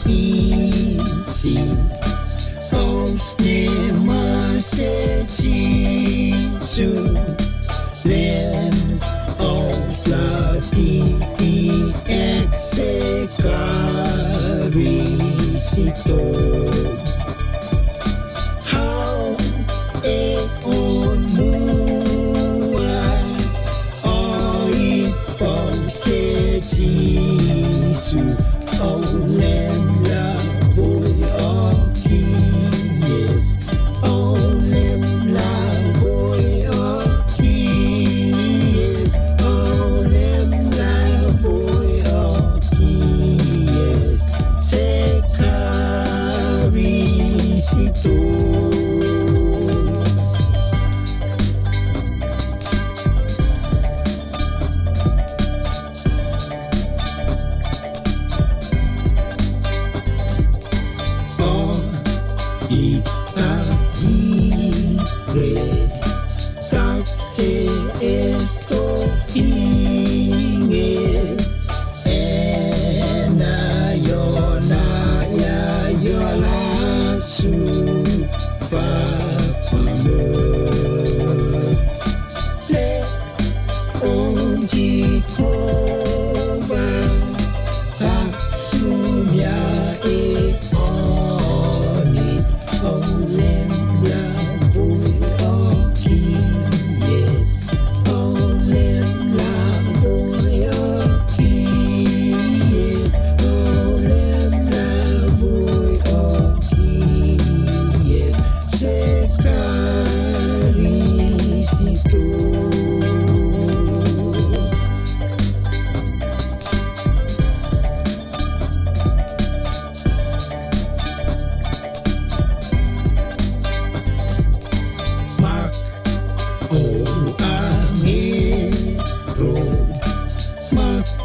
easy. Osnema se Jesu lem oslati execarisito. How e on muai oi se Jesu olem la voi occhi. Yes, olem la voi occhi. Yes, olem la voi occhi. Yes, se carisito. Se estoy en ayola su fatime le onji kova asumia e oni olem la voi occhi.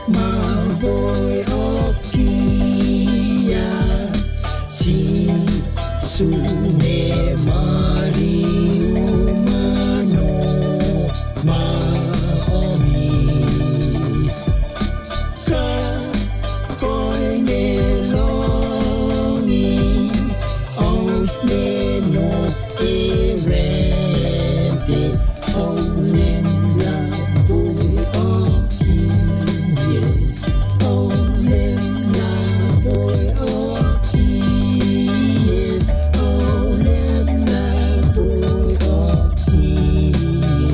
Ma voi occhi ci su ne mari umano ma omis ka koi ne longi os ne no erente olem la voi occhi. Yes, olem la voi occhi. Yes, olem la voi occhi.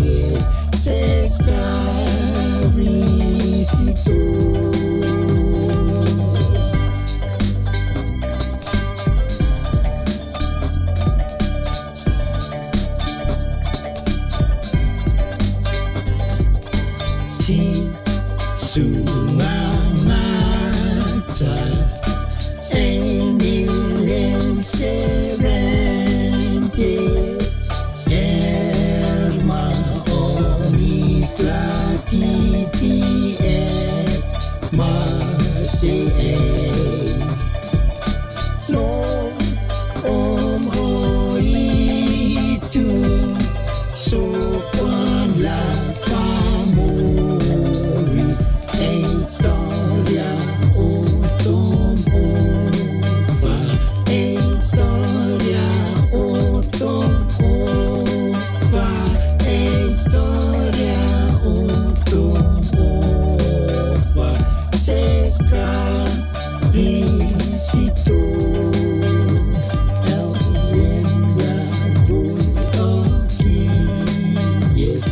Yes, se carisito. Sungangata Emilem serente Erma omis latiti masi no oitu sopan la famori storia otom ofa storia otom ofa storia otom ofa se carisito. Olem la voi occhi. Yes.